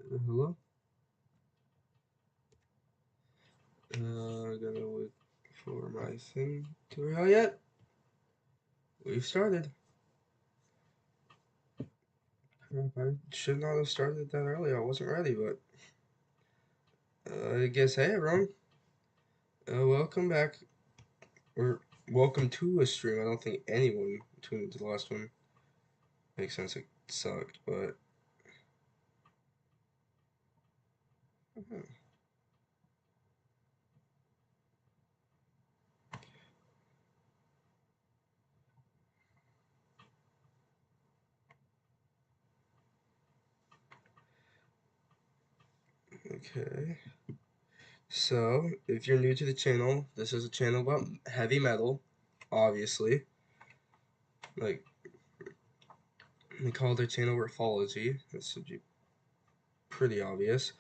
Hello? Gotta wait for my thing to real yet. We've started. Crap, I should not have started that early. I wasn't ready, but I guess, hey everyone. Welcome back. Or welcome to a stream. I don't think anyone tuned into the last one. Makes sense, it sucked, but. Okay. So, if you're new to the channel, this is a channel about heavy metal, obviously. Like, they call their channel Riffology. This should be pretty obvious.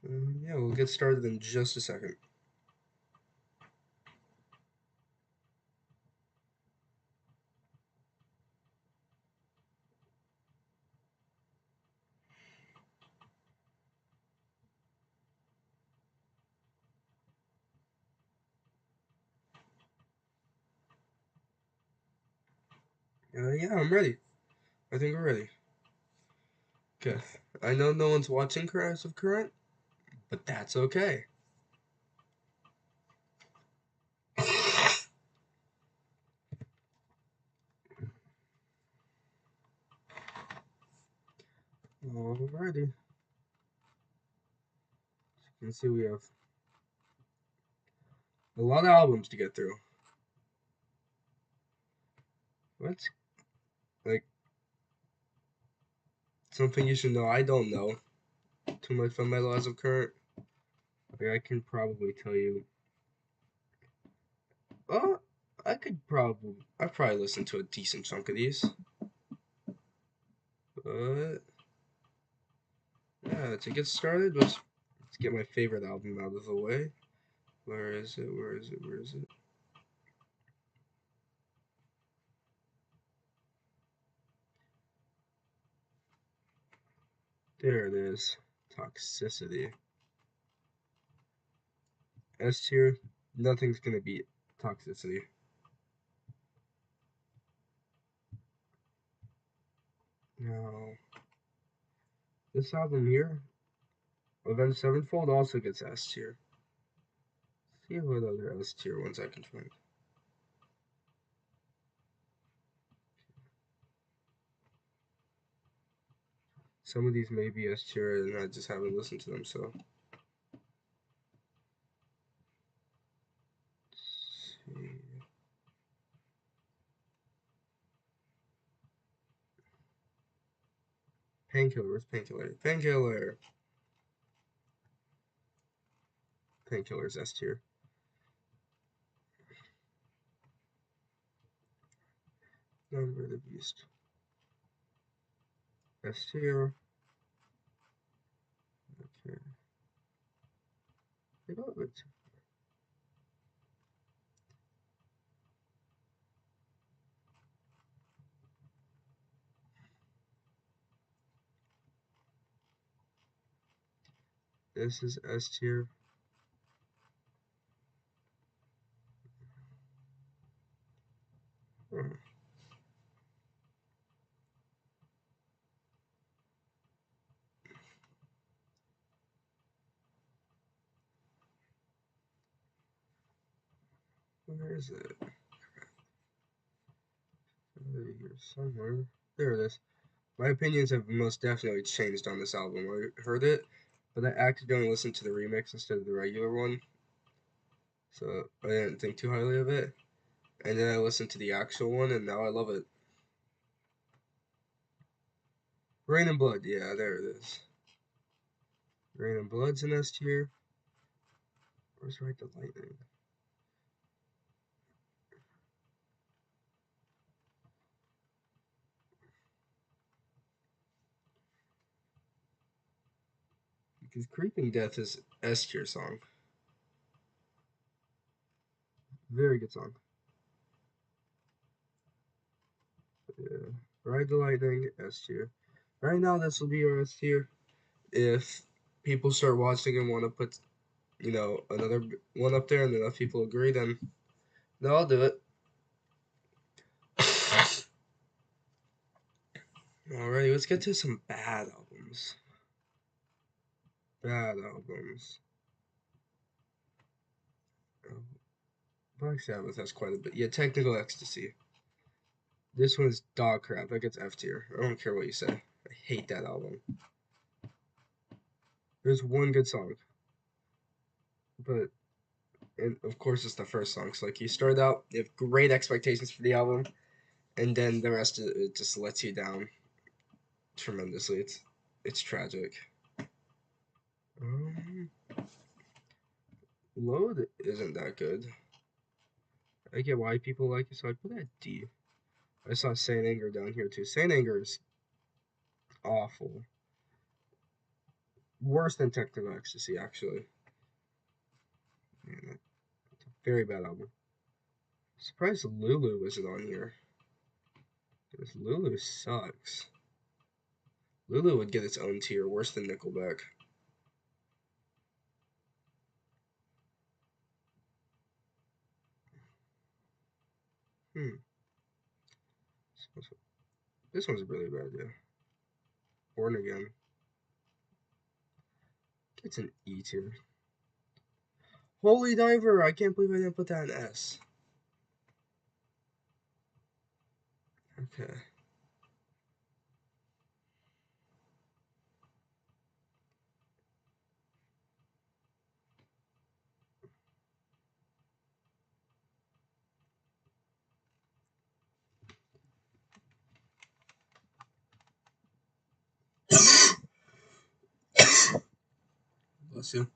Yeah, we'll get started in just a second. Yeah, I'm ready. I think we're ready. Okay. I know no one's watching Currents of Current, but that's okay. Alrighty. As you can see, we have a lot of albums to get through. What's like something you should know? I don't know too much about Metal as of Current. Like, I can probably tell you. Oh, I probably listened to a decent chunk of these. But yeah, to get started, let's get my favorite album out of the way. Where is it? Where is it? Where is it? There it is. Toxicity. S tier, nothing's gonna beat Toxicity. Now, this album here, Avenged Sevenfold, also gets S tier. See what other S tier ones I can find. Some of these may be S tier, and I just haven't listened to them, so. Let's see. Painkiller, where's Painkiller? Painkiller! Painkiller's S tier. Number of the Beast. S tier. Okay. I got it. This is S tier. Hmm. Where is it? Here somewhere. There it is. My opinions have most definitely changed on this album. I heard it, but I accidentally listened to the remix instead of the regular one, so I didn't think too highly of it. And then I listened to the actual one, and now I love it. Rain and Blood, yeah, there it is. Rain and Blood's in S tier. Where's Ride the Lightning? Because Creeping Death is S tier song. Very good song. Ride the Lightning, S tier. Right now, this will be your S tier. If people start watching and want to put, another one up there and enough people agree, then I'll do it. Alrighty, let's get to some bad albums. Bad albums. Black Sabbath has quite a bit. Yeah, Technical Ecstasy. This one's dog crap. That gets F tier. I don't care what you say. I hate that album. There's one good song, but and of course it's the first song. So like you start out, you have great expectations for the album, and then the rest of it just lets you down tremendously. It's tragic. Um, Load isn't that good. I get why people like it, so I put it at D. I saw Saint Anger down here too. Saint Anger is awful. Worse than Technical Ecstasy, actually. Man, it's a very bad album. Surprised Lulu wasn't on here. Because Lulu sucks. Lulu would get its own tier, worse than Nickelback. Hmm. This one's really bad, yeah. Born Again. It's an E tier. Holy Diver! I can't believe I didn't put that in S. Okay. Bless you.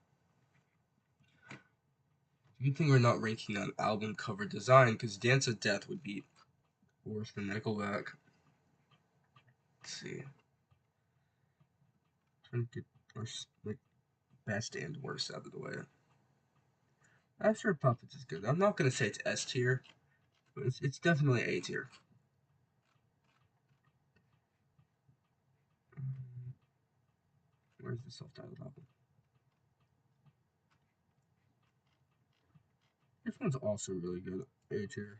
Good thing we're not ranking on album cover design, because Dance of Death would be worse than Nickelback. Let's see. Trying to get our best and worst out of the way. Master of Puppets is good. I'm not gonna say it's S tier, but it's definitely A tier. Where's the self-titled album? This one's also really good. A tier.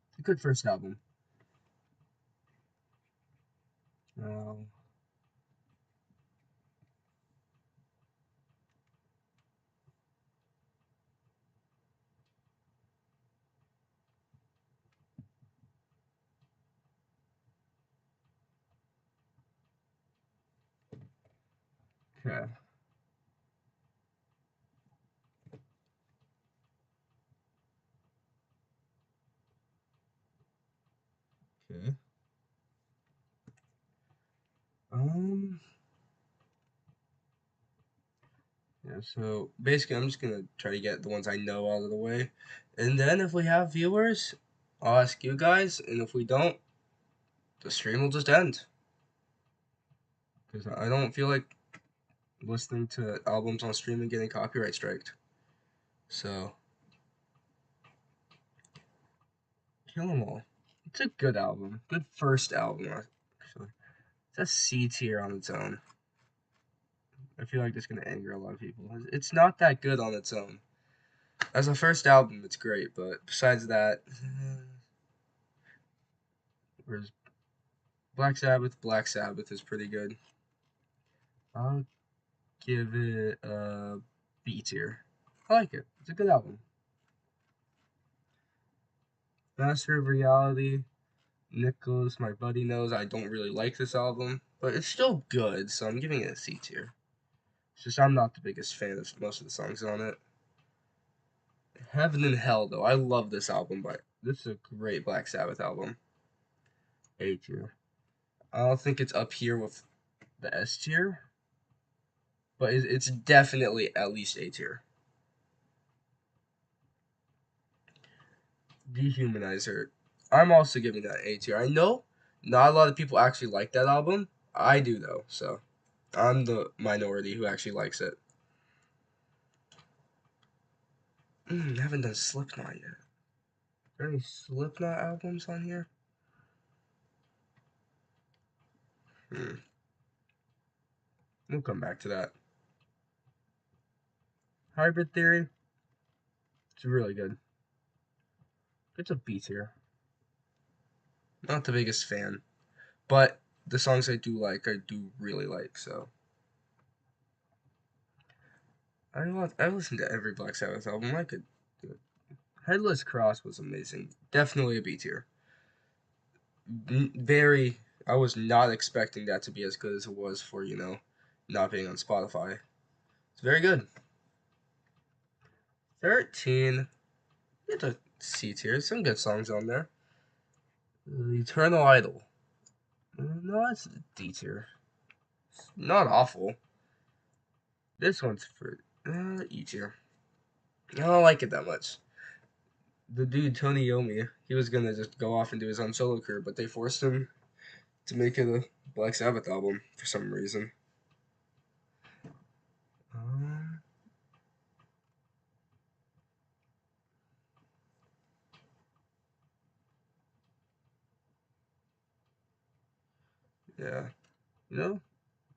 It's a good first album. Um, okay. Okay. Um. Yeah. So basically, I'm just gonna try to get the ones I know out of the way, and then if we have viewers, I'll ask you guys, and if we don't, the stream will just end. Because I don't feel like listening to albums on stream and getting copyright striked. So, Kill 'Em All. It's a good album. Good first album, actually. It's a C tier on its own. I feel like it's going to anger a lot of people. It's not that good on its own. As a first album, it's great, but besides that, whereas Black Sabbath is pretty good. I'll give it a B tier. I like it. It's a good album. Master of Reality, Nicholas, my buddy knows I don't really like this album, but it's still good, so I'm giving it a C tier. It's just I'm not the biggest fan of most of the songs on it. Heaven and Hell, though, I love this album, but this is a great Black Sabbath album. A tier. I don't think it's up here with the S tier, but it's definitely at least A tier. Dehumanizer. I'm also giving that A tier. I know not a lot of people actually like that album. I do though, so I'm the minority who actually likes it. I haven't done Slipknot yet. Are there any Slipknot albums on here? We'll come back to that. Hybrid Theory. It's really good. It's a B tier. Not the biggest fan, but the songs I do really like. So I listened to every Black Sabbath album. I could do it. Headless Cross was amazing. Definitely a B tier. Very. I was not expecting that to be as good as it was for not being on Spotify. It's very good. 13. It's a C tier. Some good songs on there. Eternal Idol. No, it's D tier. It's not awful. This one's for E tier. I don't like it that much. The dude Tony Iommi, he was gonna just go off and do his own solo career, but they forced him to make it a Black Sabbath album for some reason. Yeah,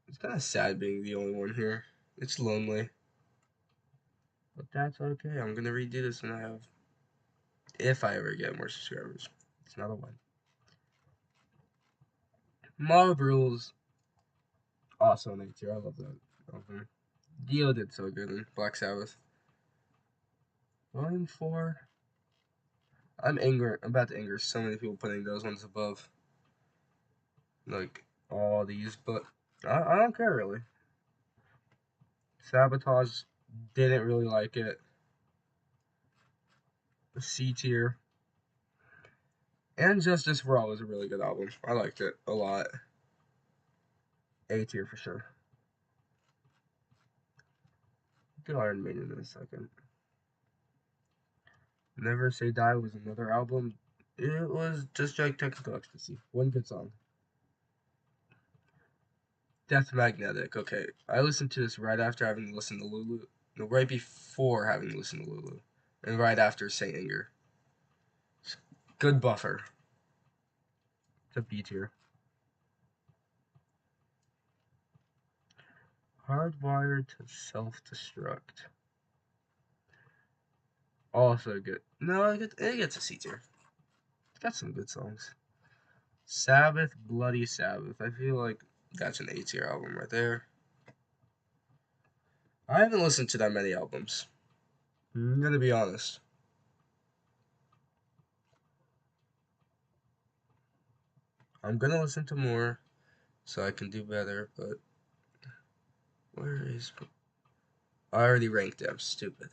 it's kind of sad being the only one here. It's lonely, but that's okay. I'm gonna redo this when if I ever get more subscribers. It's not a win. Mob Rules, also an A tier. I love that album. Dio did so good in Black Sabbath. Volume 4. I'm about to anger so many people putting those ones above like all these, but I don't care really. Sabotage, didn't really like it. C tier. And Justice for All is a really good album. I liked it a lot. A tier for sure. Get Iron Maiden in a second. Never Say Die was another album. It was just like Technical Ecstasy. One good song. Death Magnetic. Okay, I listened to this right after having listened to Lulu. No, right before having listened to Lulu, and right after Saint Anger. Good buffer. It's a B tier. Hardwired to Self-Destruct. Also good. No, it gets a C tier. It's got some good songs. Sabbath, Bloody Sabbath. I feel like that's an A tier album right there. I haven't listened to that many albums. I'm gonna be honest. I'm gonna listen to more so I can do better, but where is... I already ranked them. Stupid.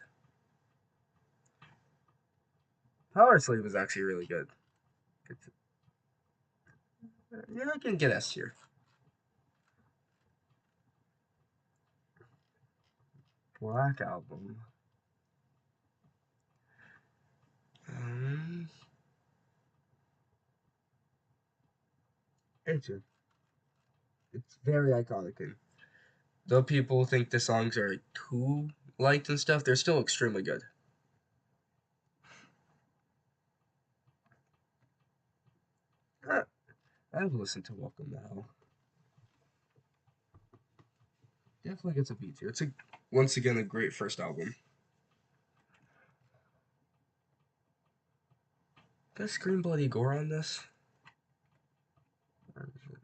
Power Slave was actually really good. Yeah, I can get S tier. Black Album. A tier. It's very iconic, and though people think the songs are too liked and stuff, they're still extremely good. I've listened to Welcome to Hell. Definitely gets a B tier. It's once again a great first album. Does Scream Bloody Gore on this? Where is it?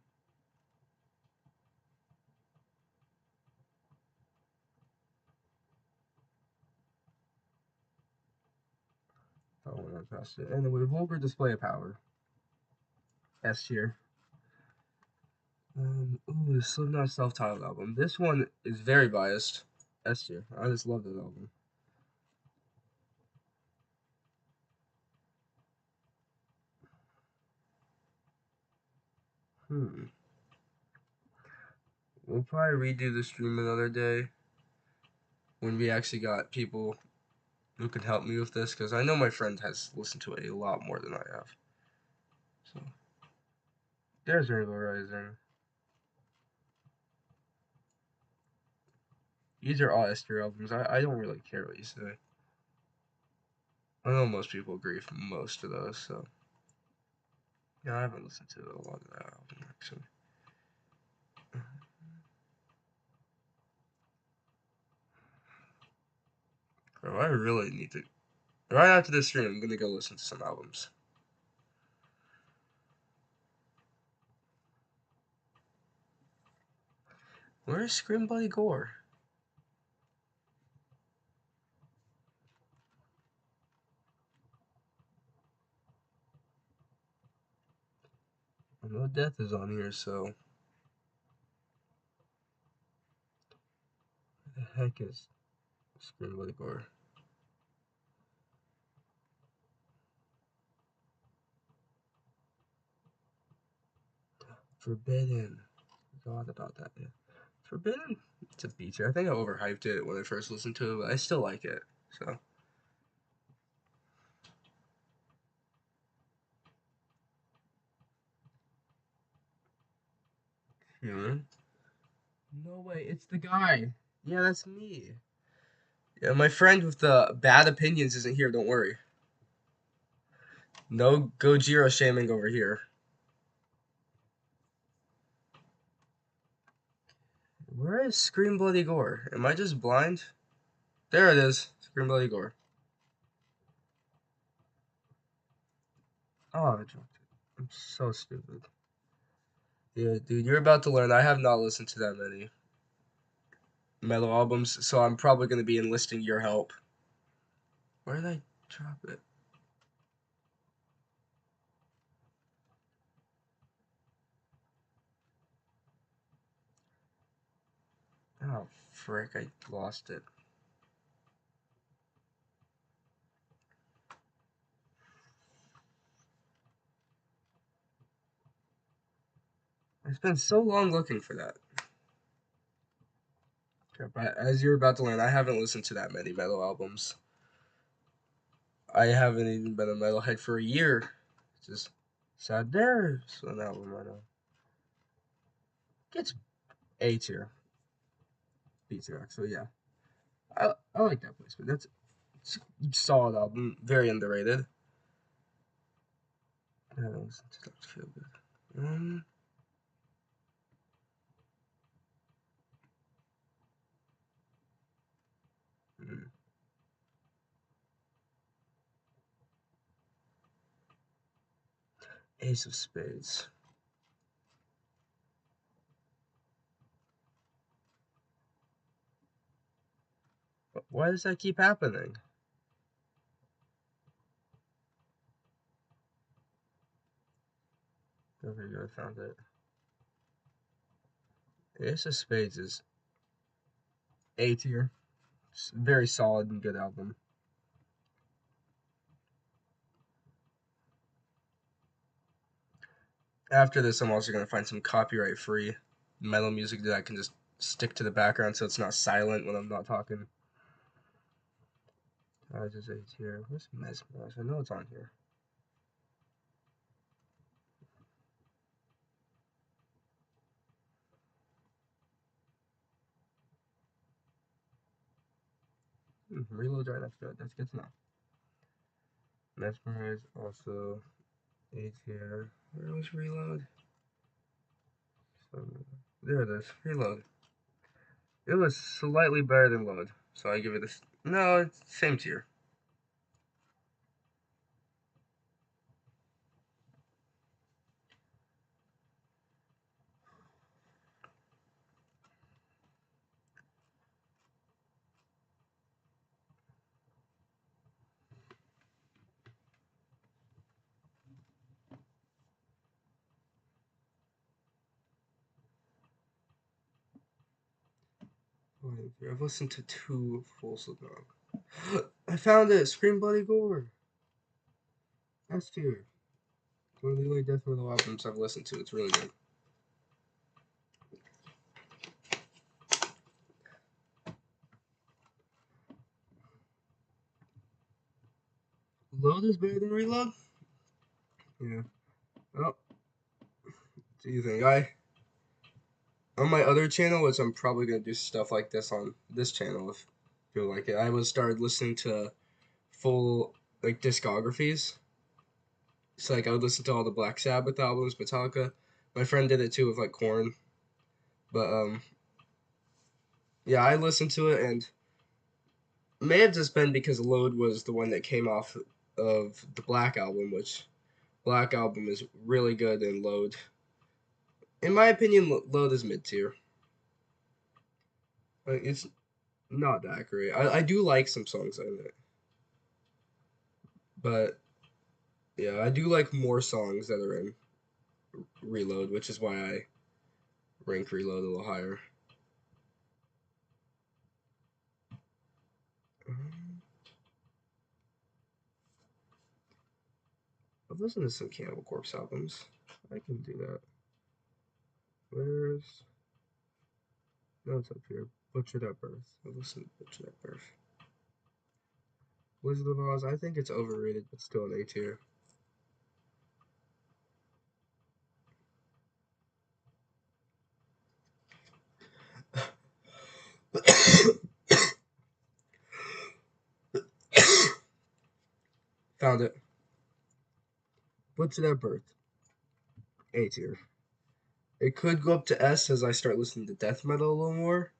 Oh, we're not past it. Anyway, Vulgar Display of Power. S tier. Ooh, the Slipknot self-titled album. This one is very biased. S tier. I just love this album. We'll probably redo the stream another day when we actually got people who can help me with this, because I know my friend has listened to it a lot more than I have. So there's Rainbow Rising. These are all S tier albums. I don't really care what you say. I know most people agree with most of those, so yeah, I haven't listened to a lot of that album actually. Bro, I really need to. Right after this stream, I'm gonna go listen to some albums. Where is Scream Bloody Gore? No death is on here, so. What the heck is Scream Bloody Gore? Forbidden. Forgot about that. Yeah. Forbidden. It's a B tier. I think I overhyped it when I first listened to it, but I still like it. So. Yeah. No way, it's the guy. Yeah, that's me. Yeah, my friend with the bad opinions isn't here. Don't worry. No Gojira shaming over here. Where is Scream Bloody Gore? Am I just blind? There it is. Scream Bloody Gore. Oh, I dropped it. I'm so stupid. Yeah, dude, you're about to learn. I have not listened to that many metal albums, so I'm probably going to be enlisting your help. Where did I drop it? Oh, frick, I lost it. I spent so long looking for that. Okay, but as you're about to learn, I haven't listened to that many metal albums. I haven't even been a metalhead for a year. It's just sad. There's an album I know. Gets A tier, B tier actually. Yeah, I like that place, but that's it's a solid album, very underrated. I haven't listened to that. Feel good. Hmm. Ace of Spades. Why does that keep happening? Okay, good, I found it. Ace of Spades is A tier. It's a very solid and good album. After this, I'm also gonna find some copyright-free metal music that I can just stick to the background so it's not silent when I'm not talking. I just A tier. Where's Mesmerize? I know it's on here. Reload right, that's good. That's good to know. Mesmerize also A tier. Where was Reload? So, there it is. Reload. It was slightly better than Load, so I give it a. No, it's same tier. I've listened to 2 full Slipknot. I found it! Scream Bloody Gore! S tier. One of the only death metal albums I've listened to. It's really good. Load is better than Reload? Yeah. Well, do you think? On my other channel, which I'm probably gonna do stuff like this on this channel if you feel like it, I was started listening to full like discographies. So like I would listen to all the Black Sabbath albums, Metallica. My friend did it too with like Korn. But yeah, I listened to it and may have just been because Load was the one that came off of the Black Album, which Black Album is really good, and Load, in my opinion, Load is mid tier. Like, it's not that great. I do like some songs in it, but yeah, I do like more songs that are in Reload, which is why I rank Reload a little higher. I've listened to some Cannibal Corpse albums. I can do that. Where's no? It's up here. Butchered at Birth. I've listened to Butchered at Birth. Wizard of Oz. I think it's overrated, but still an A tier. Found it. Butchered at Birth. A tier. It could go up to S as I start listening to death metal a little more,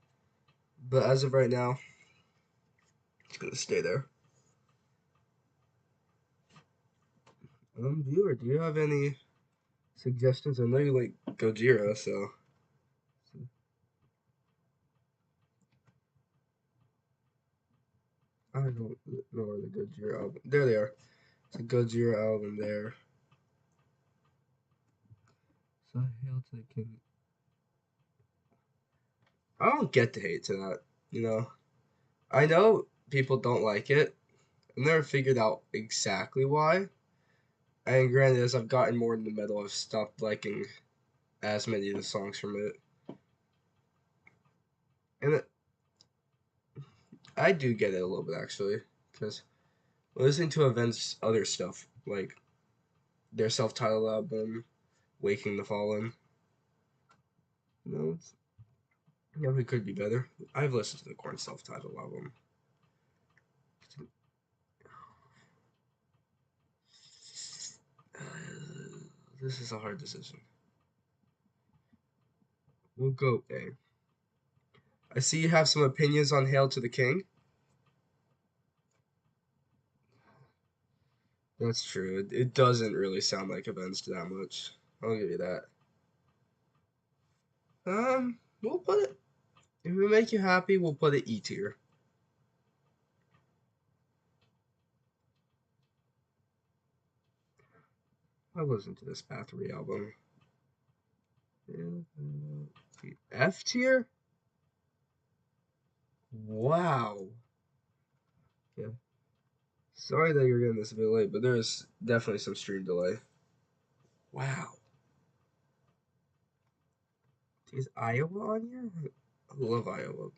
but as of right now, it's gonna stay there. Viewer, do you have any suggestions? I know you like Gojira, so I don't know where the Gojira album. There they are. It's a Gojira album there. So Hail to the King. I don't get the hate to that. You know, I know people don't like it. I've never figured out exactly why. And granted, as I've gotten more into metal, I've stopped liking as many of the songs from it. And I do get it a little bit actually, because listening to Avenged's other stuff, like their self-titled album, Waking the Fallen, you know, it's, it could be better. I've listened to the Korn self-titled album. This is a hard decision. We'll go A. I see you have some opinions on Hail to the King. That's true. It doesn't really sound like Avenged that much. I'll give you that. We'll put it. If it make you happy, we'll put it E tier. I've listened to this Bathory album. F tier? Wow. Yeah. Sorry that you're getting this a bit late, but there's definitely some stream delay. Wow. Is Iowa on here? I love Iowa.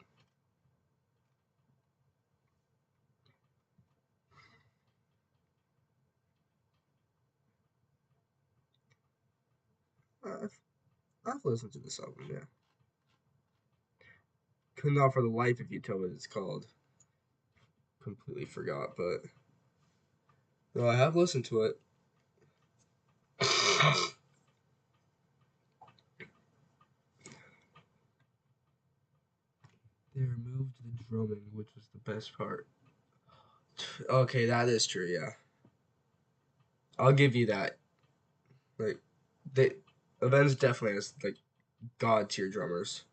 I've, I've listened to this album, yeah. Could not for the life of you tell what it's called. Completely forgot, but no, I have listened to it. They removed the drumming, which was the best part. Okay, that is true, yeah. I'll give you that. Like, they Avenged definitely has like god tier drummers.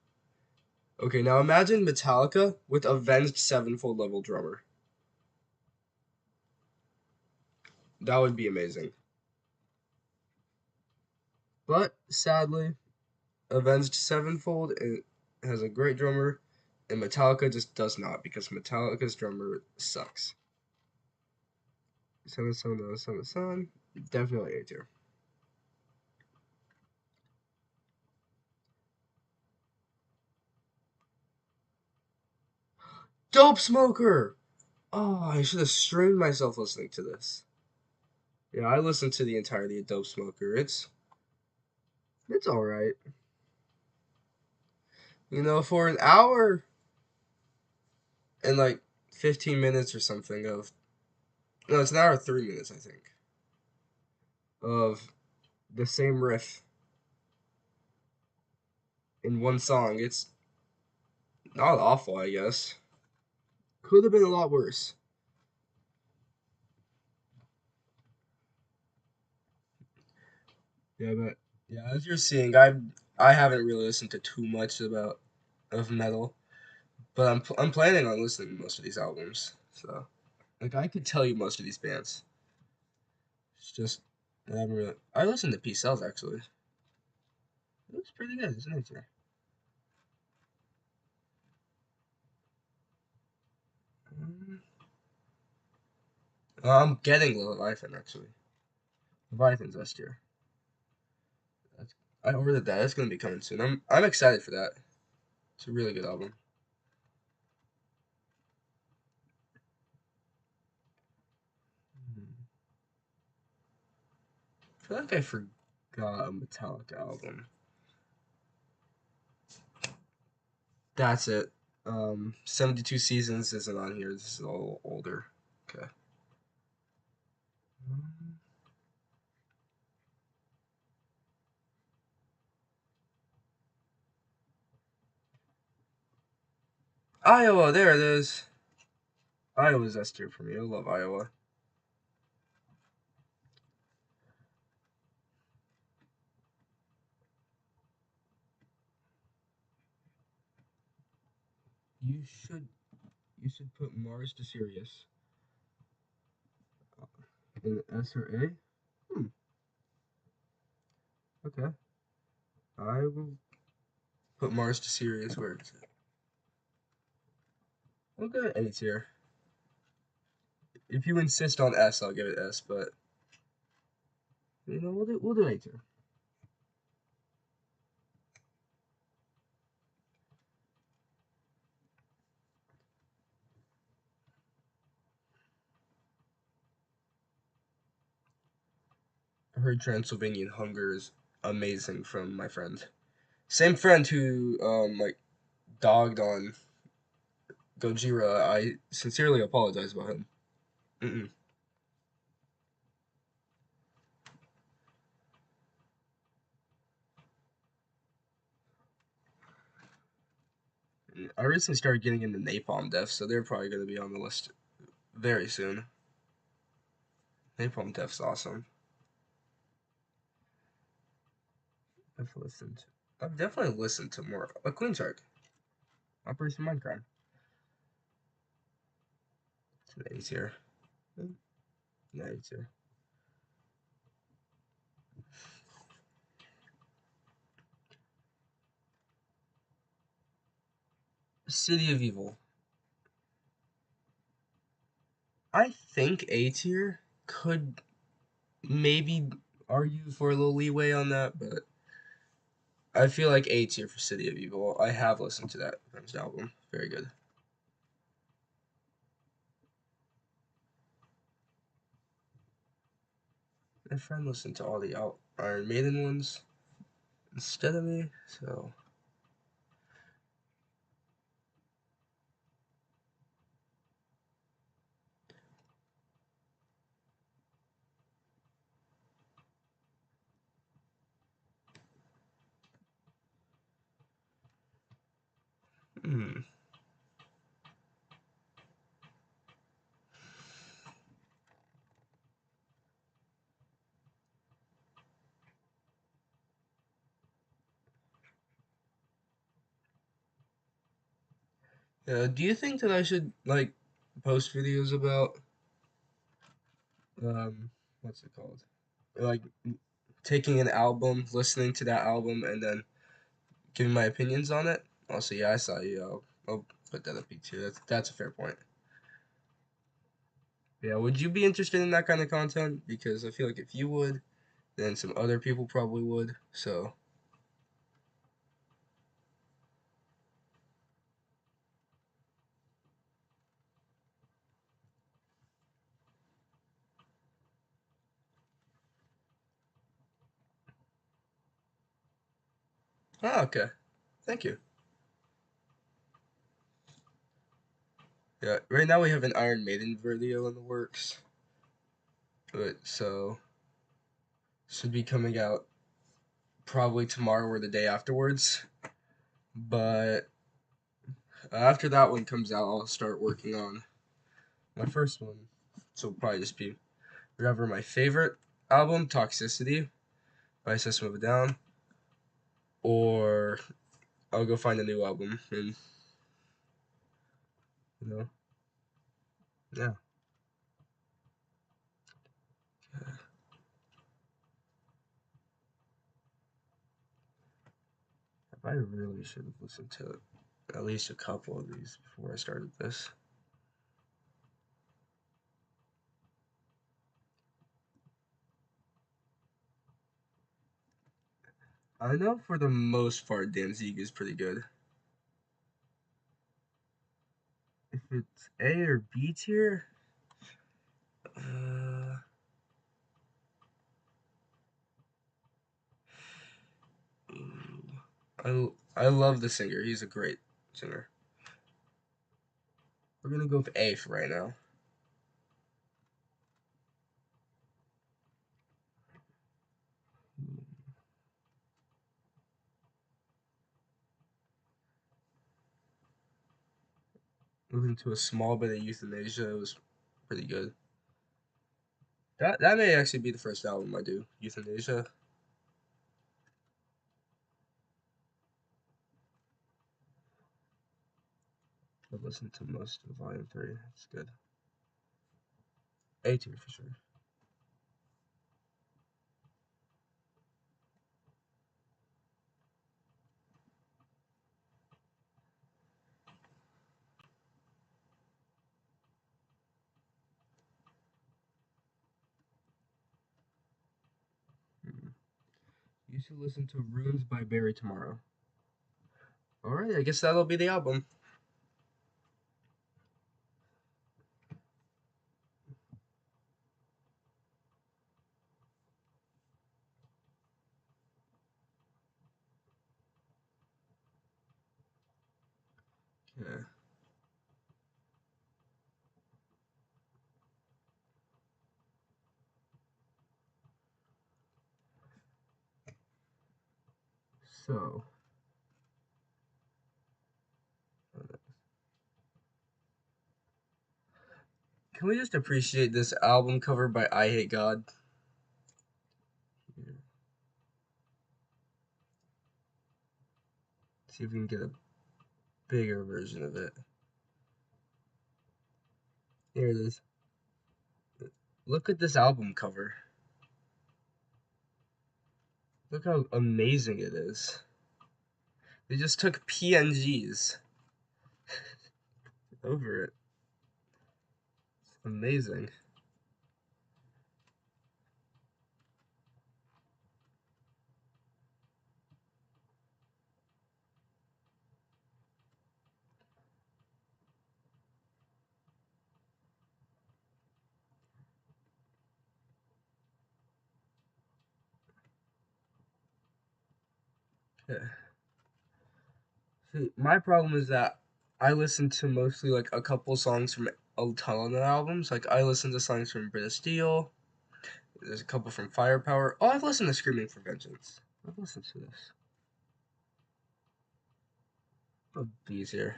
Okay, now imagine Metallica with Avenged Sevenfold level drummer. That would be amazing. But sadly, Avenged Sevenfold has a great drummer, and Metallica just does not because Metallica's drummer sucks. Son, definitely A tier. Dope Smoker. Oh, I should have streamed myself listening to this. Yeah, I listened to the entirety of Dope Smoker. It's all right. You know, for an hour and like 15 minutes or something of no, it's an hour 3 minutes I think of the same riff in one song. It's not awful, I guess. Could have been a lot worse. Yeah, but yeah, as you're seeing, I haven't really listened to too much about of metal, but I'm planning on listening to most of these albums. So like I could tell you most of these bands. It's just I haven't really. I listened to P Cells actually. It was pretty good, isn't it? Yeah. Um, I'm getting Leviathan actually. Leviathan's last year. That's, I ordered that. It's gonna be coming soon. I'm excited for that. It's a really good album. Hmm. I feel like I forgot a Metallica album. That's it. 72 Seasons isn't on here. This is a little older. Okay. Iowa, there it is. Iowa's S tier for me. I love Iowa. You should you should put Mars to Sirius in S or A. Hmm. Okay. I will put Mars to Sirius. Where is it? I'll give it A tier. If you insist on S, I'll give it S. But we'll do A tier. I heard Transylvanian Hunger is amazing from my friend. Same friend who like dogged on Gojira. I sincerely apologize about him. Mm-mm. I recently started getting into Napalm Death, so they're probably going to be on the list very soon. Napalm Death's awesome. I've listened. I've definitely listened to more. A Queensrÿche, Operation Mindcrime. It's here. Yeah, it's here. City of Evil. I think A tier could maybe argue for a little leeway on that, but I feel like A tier for City of Evil. I have listened to that Avenged album. Very good. My friend listened to all the Iron Maiden ones instead of me, so. Hmm. Do you think that I should like post videos about what's it called? Like taking an album, listening to that album, and then giving my opinions on it? Also, yeah, I saw you. I'll put that up too. That's a fair point. Yeah, would you be interested in that kind of content? Because I feel like if you would, then some other people probably would. So, okay. Thank you. Yeah, right now we have an Iron Maiden video in the works, but so should be coming out probably tomorrow or the day afterwards. But After that one comes out, I'll start working on my first one. So it'll probably just be whatever my favorite album, Toxicity by System of a Down, or I'll go find a new album and you know, yeah. I really should have listened to at least a couple of these before I started this. I know for the most part Danzig is pretty good. If it's A or B tier, uh, I love the singer. He's a great singer. We're gonna go with A for right now. Moving to a small bit of Euthanasia was pretty good. That may actually be the first album I do. Euthanasia. I've listened to most of Volume 3. It's good. A tier for sure. Hmm. You should listen to Runes by Barry Tomorrow. Alright, I guess that'll be the album. Yeah. So, can we just appreciate this album cover by Eyehategod? Yeah. See if we can get a bigger version of it. Here it is. Look at this album cover. Look how amazing it is. They just took PNGs over it. It's amazing. Yeah. See, my problem is that I listen to mostly like a couple songs from a ton of albums. Like I listen to songs from Brit of Steel. There's a couple from Firepower. Oh, I've listened to Screaming for Vengeance. I've listened to this. Oh, bees here.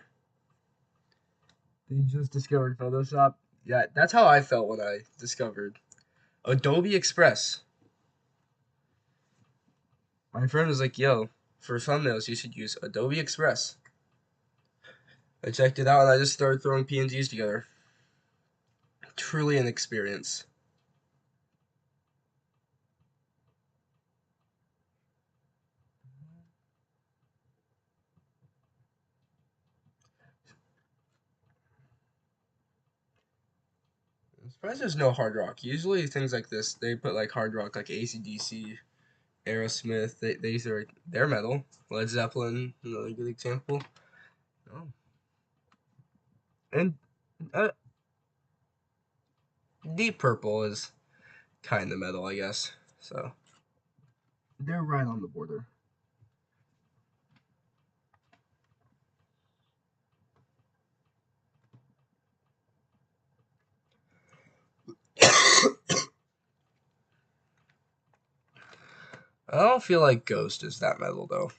They just discovered Photoshop. Yeah, that's how I felt when I discovered Adobe Express. My friend was like, "Yo, for thumbnails, you should use Adobe Express." I checked it out and I just started throwing PNGs together. Truly an experience. I'm surprised there's no hard rock. Usually things like this, they put like hard rock, like AC/DC, Aerosmith. These are their metal. Led Zeppelin, another good example. Oh. And uh, Deep Purple is kind of metal, I guess. So they're right on the border. I don't feel like Ghost is that metal though.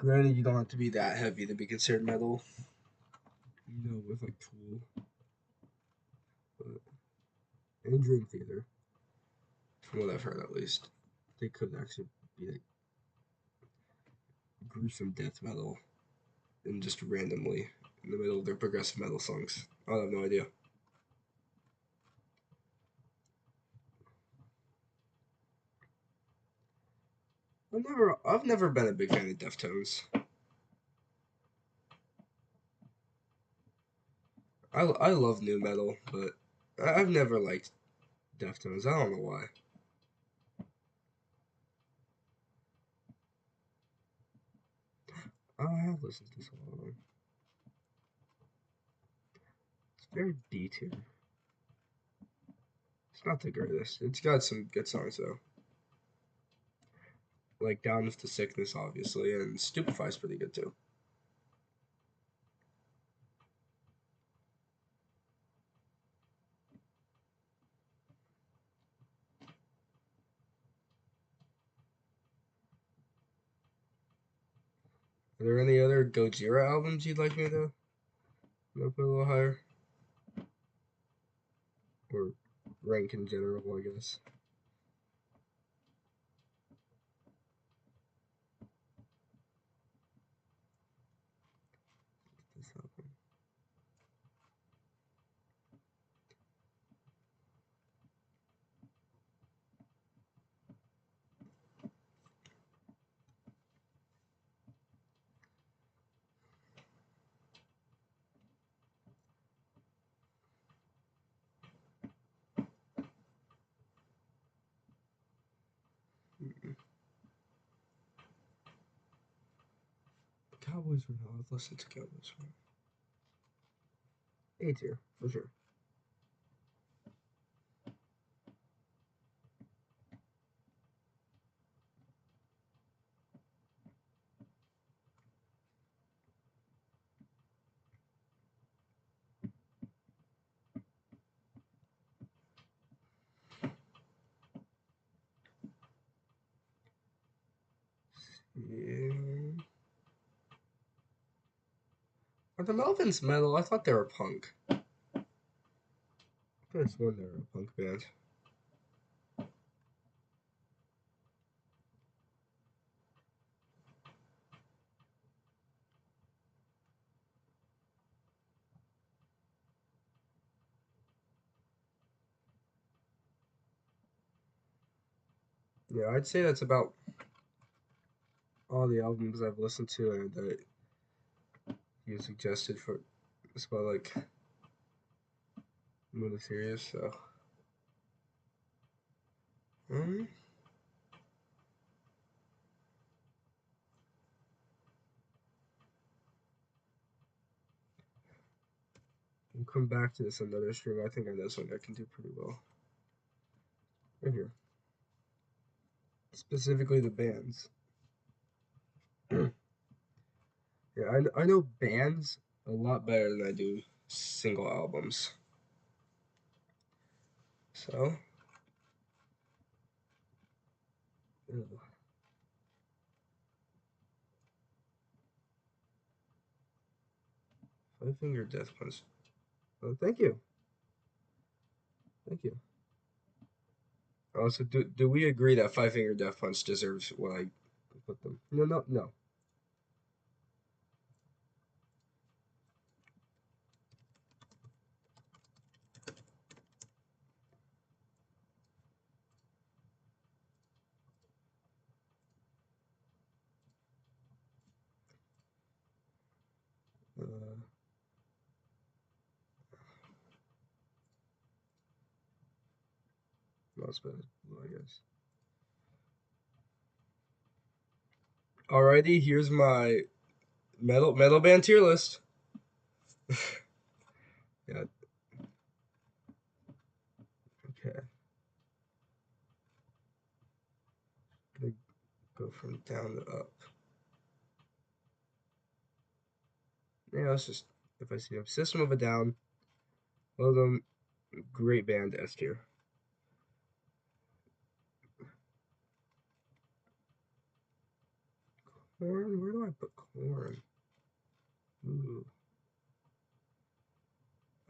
Granted, you don't have to be that heavy to be considered metal. You know, with like Tool, but and Dream Theater, from what I've heard at least, they could actually be like gruesome death metal and just randomly in the middle of their progressive metal songs. I have no idea. I've never been a big fan of Deftones. I love new metal, but I've never liked Deftones. I don't know why. I have listened to some of them. It's very B tier. It's not the greatest. It's got some good songs though. Like Down with the Sickness, obviously, and Stupefy's pretty good too. Are there any other Gojira albums you'd like me to put a little higher? Or rank in general, I guess. This album. Cowboys from Hell. I've listened to Cowboys from Hell. A tier, for sure. Yeah. Are the Melvins metal? I thought they were punk. I could have sworn they were a punk band. Yeah, I'd say that's about all the albums I've listened to and that you suggested for this about like Moon of Sirius. So, um, we'll come back to this another stream. I think I know something I can do pretty well. Right here, specifically the bands. Yeah, I know bands a lot better than I do single albums. So, ew. Five Finger Death Punch. Oh, thank you, thank you. Also, do we agree that Five Finger Death Punch deserves what I put them? No, no, no. Uh, not as bad as Blue, I guess. Alrighty, here's my metal band tier list. Yeah. Okay. Gonna go from down to up. Yeah, let's just if I see them. System of a Down. Love them. Great band, S tier. Corn? Where do I put corn? Ooh.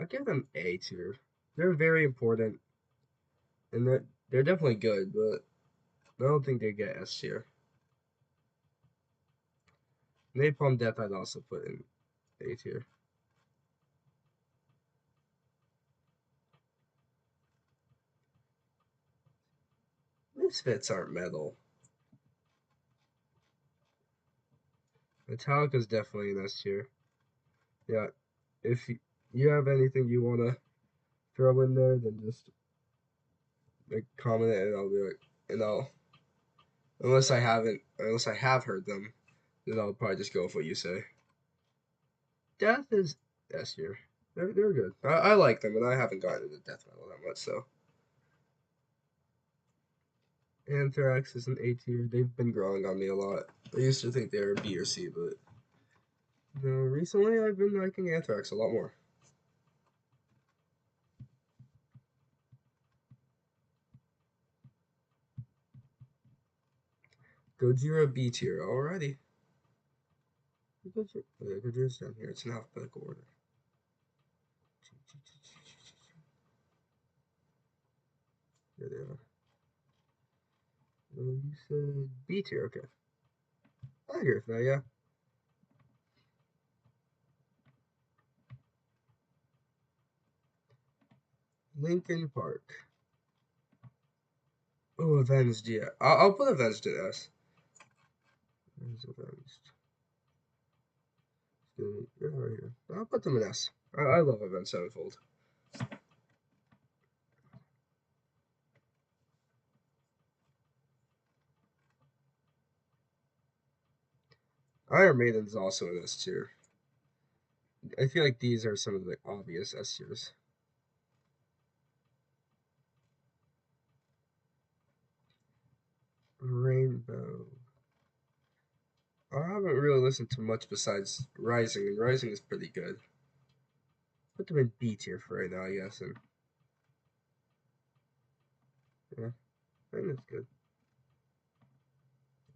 I give them A tier. They're very important, and they're definitely good, but I don't think they get S tier. Napalm Death I'd also put in A tier. Misfits aren't metal. Metallica's definitely an S tier. Yeah, if you have anything you want to throw in there, then just like comment it, and I'll be like, and I'll unless I have heard them, then I'll probably just go with what you say. Death is S tier. They're good. I like them, and I haven't gotten into death metal that much, so. Anthrax is an A tier. They've been growing on me a lot. I used to think they were B or C, but no, recently I've been liking Anthrax a lot more. Gojira B tier. Alrighty. Gojira's down here. It's in alphabetical order. There they are. You said B tier. Okay. I agree with that, yeah. Linkin Park. Oh, Avenged, yeah. I'll put Avenged in S. Where's Avenged? Yeah, right here. I'll put them in S. I love Avenged Sevenfold. Iron Maiden's also in S tier. I feel like these are some of the obvious S tiers. Rainbow. I haven't really listened to much besides Rising, and Rising is pretty good. Put them in B tier for right now, I guess. And yeah, I think that's good.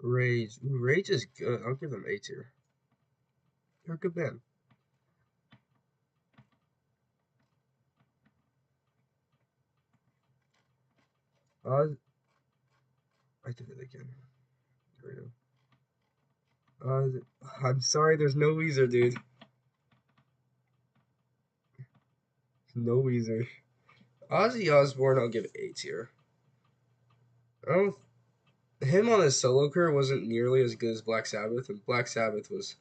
Rage. Ooh, Rage is good. I'll give them A tier. They're a good band. I did it again. There we go. I'm sorry, there's no Weezer, dude. No Weezer. Ozzy Osbourne, I'll give A tier. I don't. Him on his solo career wasn't nearly as good as Black Sabbath, and Black Sabbath was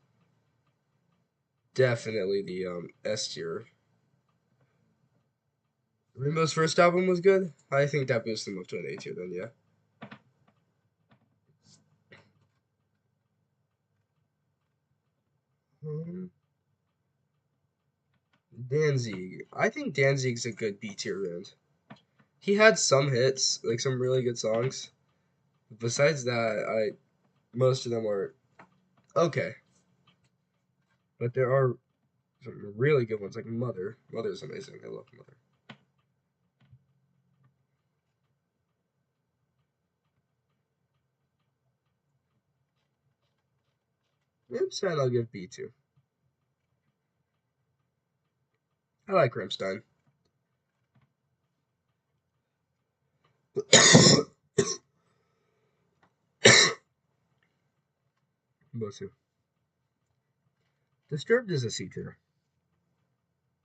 definitely the S tier. Rainbow's first album was good. I think that boosted him up to an A tier then, yeah. Um, Danzig. I think Danzig's a good B tier band. He had some hits, like some really good songs. Besides that, most of them are okay. But there are some really good ones, like Mother. Mother's amazing. I love Mother. Rammstein, I'll give B to. I like Rammstein. Bosu. Disturbed is a C tier.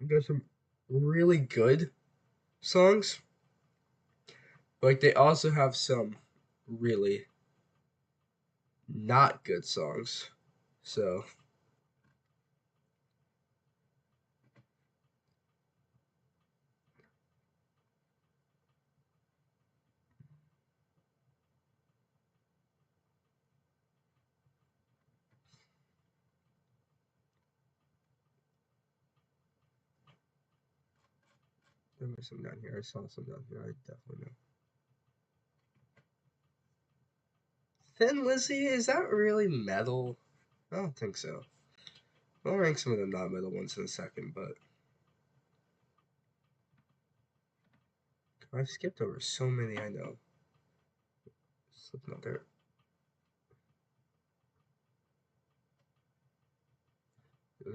There's some really good songs, but they also have some really not good songs. So there was some down here. I saw some down here. I definitely know. Thin Lizzy, is that really metal? I don't think so. I'll rank some of the non metal ones in a second, but I've skipped over so many I know. Slipknot there.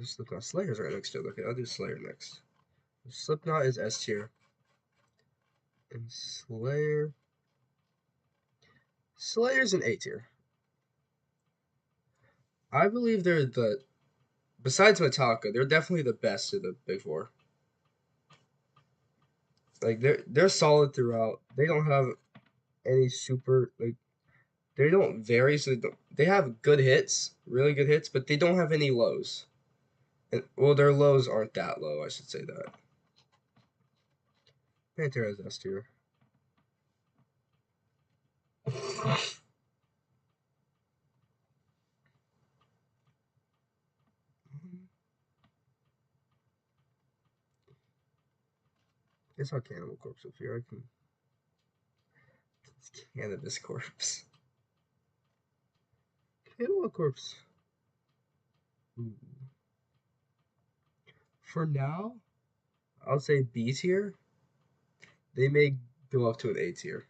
Slipknot. Slayer's right next to it. Okay, I'll do Slayer next. Slipknot is S tier. And Slayer's an A tier. I believe they're besides Metallica, they're definitely the best of the big four. Like they're solid throughout. They don't have any super like they don't vary, so they have good hits, really good hits, but they don't have any lows. And, well, their lows aren't that low, I should say that. Pantera is S tier. It's not Cannibal Corpse up here. It's Cannabis Corpse. Cannibal Corpse. Ooh. For now, I'll say B tier. They may go up to an A tier.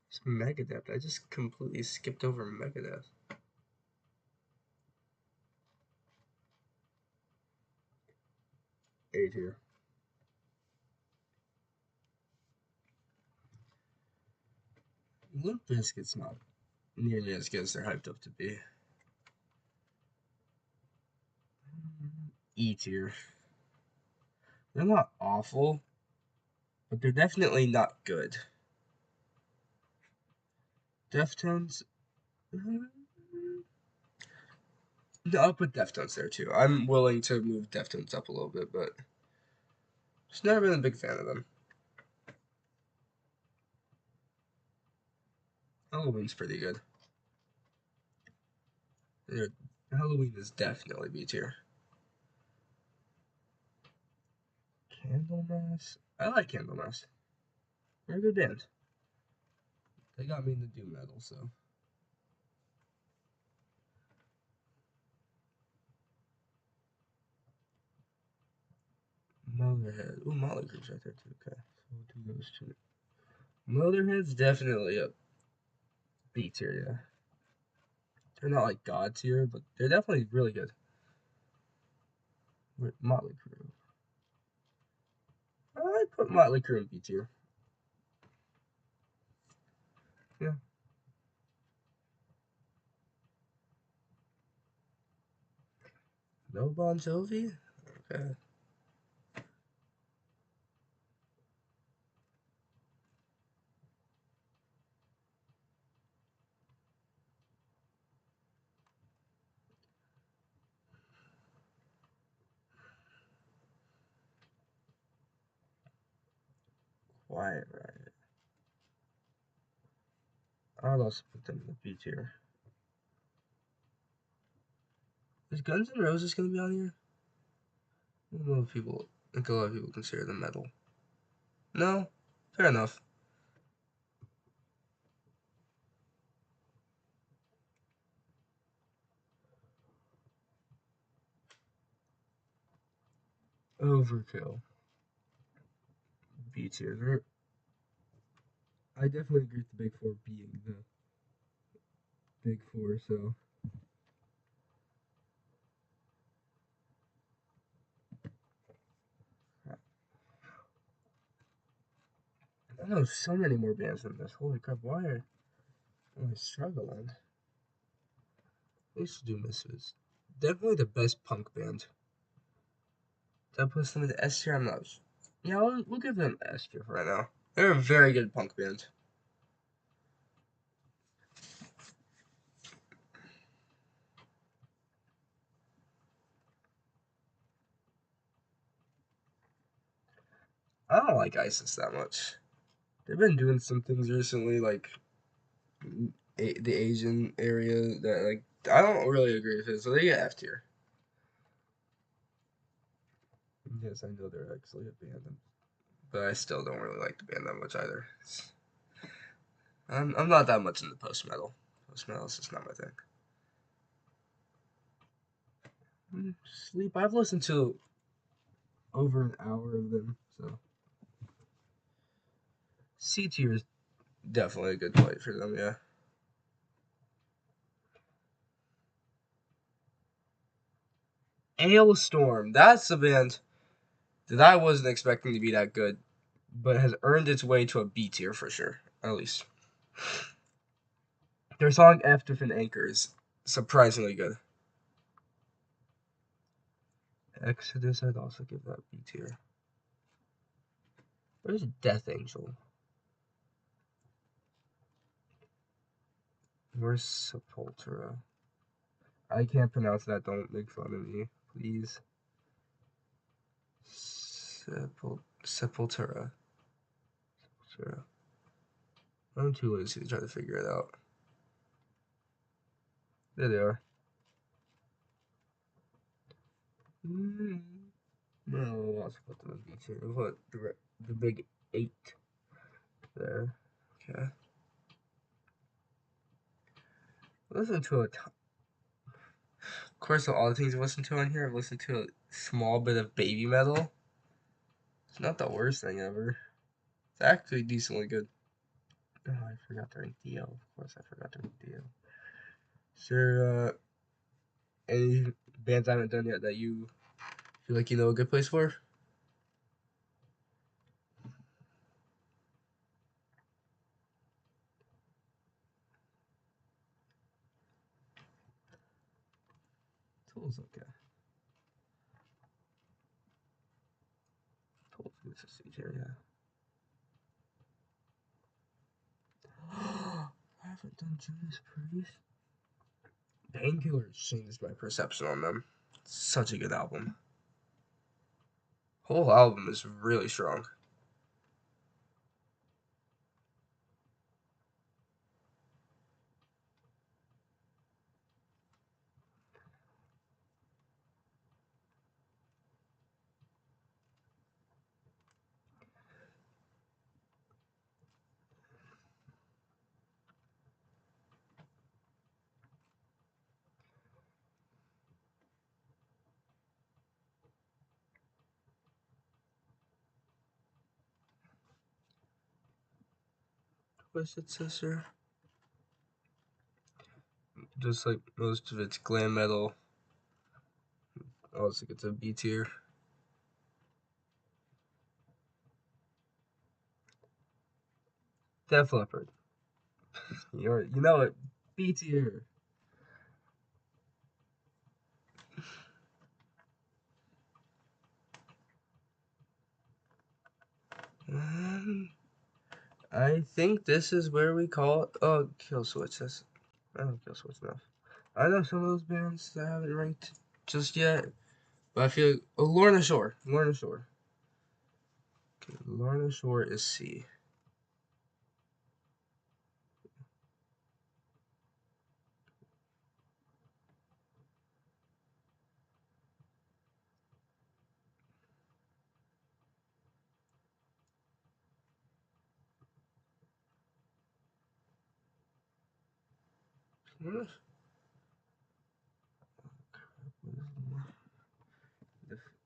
It's Megadeth. I just completely skipped over Megadeth. A tier. Limp Bizkit's not nearly as good as they're hyped up to be. E tier. They're not awful, but they're definitely not good. Deftones. I'll put Deftones there too. I'm willing to move Deftones up a little bit, but just never been a big fan of them. Halloween's pretty good. Halloween is definitely B tier. Candlemass. I like Candlemass. They're a good band. They got me into doom metal, so. Motorhead. Ooh, Motley Crue's right there too. Okay, so we'll do those two. Motorhead's definitely a B tier, yeah. They're not like God tier, but they're definitely really good. Motley Crue. I put Motley Crue in B tier. Yeah. No Bon Jovi? Okay. Quiet Riot. I'll also put them in the B tier. Is Guns N' Roses gonna be on here? I don't know if people, I think a lot of people consider them metal. No? Fair enough. Overkill. B tier. I definitely agree with the Big Four being the Big Four, so. I know so many more bands than this. Holy crap, why am I struggling? I used to do Misfits. Definitely the best punk band. That puts them in the S tier. I'm not. Yeah, we'll give them S tier for right now. They're a very good punk band. I don't like ISIS that much. They've been doing some things recently, like the Asian area that like I don't really agree with it. So they get F tier. Yes, I know they're actually a band, but I still don't really like the band that much either. I'm not that much into post metal. Post metal is just not my thing. Sleep. I've listened to over an hour of them, so C tier is definitely a good play for them. Yeah. Alestorm. That's a band that I wasn't expecting to be that good, but has earned its way to a B tier for sure, at least. Their song F Different Anchor is surprisingly good. Exodus, I'd also give that B tier. Where's Death Angel? Where's Sepultura? I can't pronounce that. Don't make fun of me, please. Sepultura. Sepultura. I'm too lazy to try to figure it out. There they are. No, I'll also put them in B tier. What the big 8 there. Okay. Listen to it. Of course, of all the things I've listened to on here, I've listened to a small bit of baby metal. It's not the worst thing ever. It's actually decently good. Oh, I forgot to rank Dio. Of course, I forgot to rank Dio. Sure, any bands I haven't done yet that you feel like you know a good place for? Tool's okay. Tool's good to see here, yeah. I haven't done Judas Priest. Painkiller changed my perception on them. Such a good album. Whole album is really strong. Twisted Sister. Just like most of its glam metal, also gets a B tier. Def Leppard. You know it. B tier. I think this is where we call it. Oh, Killswitch. I don't Killswitch enough. I know some of those bands that I haven't ranked just yet, but I feel Lorna Shore. Lorna Shore. Okay, Lorna Shore is C.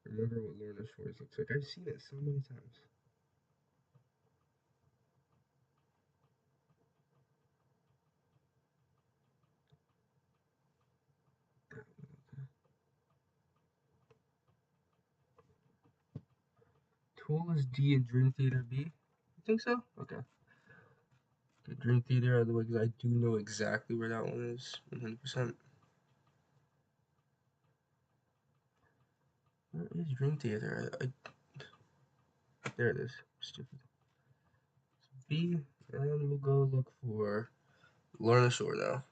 Remember what Lorna Shore looks like? I've seen it so many times. Tool is D and Dream Theater B. You think so? Okay. Dream Theater out of the way because I do know exactly where that one is. 100%. Where is Dream Theater? There it is. Stupid. B, and we'll go look for Lorna Shore now.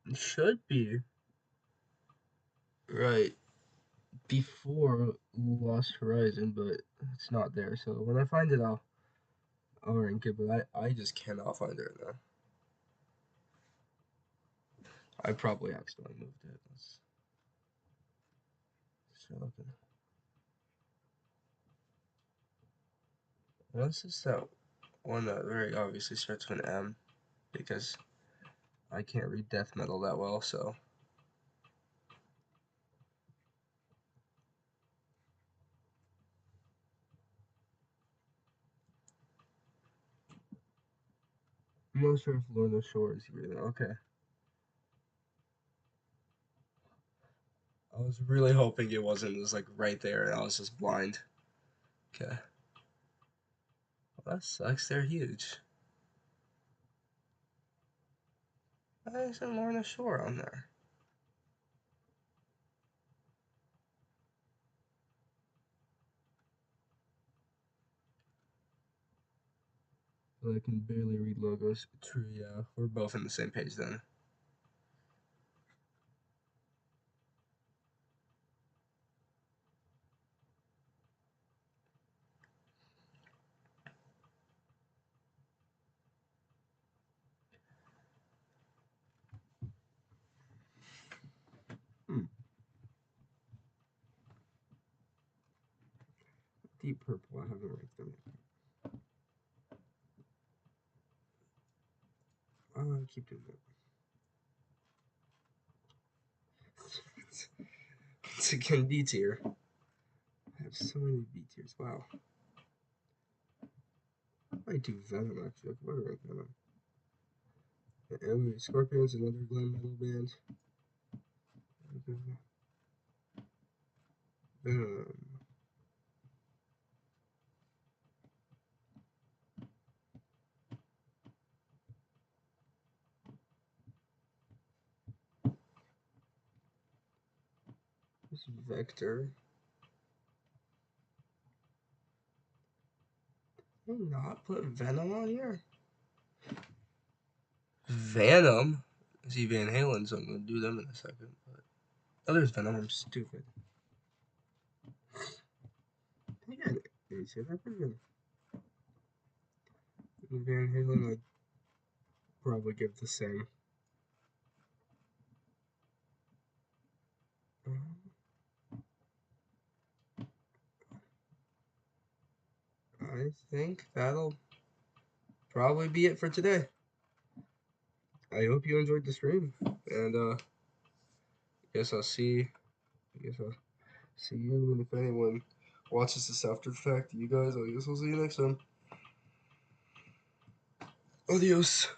It should be right before Lost Horizon, but it's not there. So when I find it, I'll rank it. But I just cannot find it right now. I probably accidentally moved it. Let's start looking. What's this that one that very obviously starts with an M? Because I can't read death metal that well, so. I'm not sure if Lorna Shore is here. Okay. I was really hoping it wasn't. It was like right there, and I was just blind. Okay. Well, that sucks. They're huge. Why isn't Lorna Shore on there? I can barely read logos. True, yeah. We're both on the same page then. Hmm. Deep purple. I haven't ranked them yet. I'll keep doing that. Once again, B tier. I have so many B tiers. Wow. I might do Venom actually. I could rank Venom. Anyway, Scorpions, another glam metal band. Venom. This Vector. Did I not put Venom on here? Venom? I see Van Halen, so I'm gonna do them in a second. But oh, there's Venom. I'm stupid. Again, they're pretty good. Van Halen, I'd probably give the same. I think that'll probably be it for today. I hope you enjoyed the stream, and I guess I'll see you, and if anyone watches this after the fact, you guys, I guess I'll see you next time. Adios.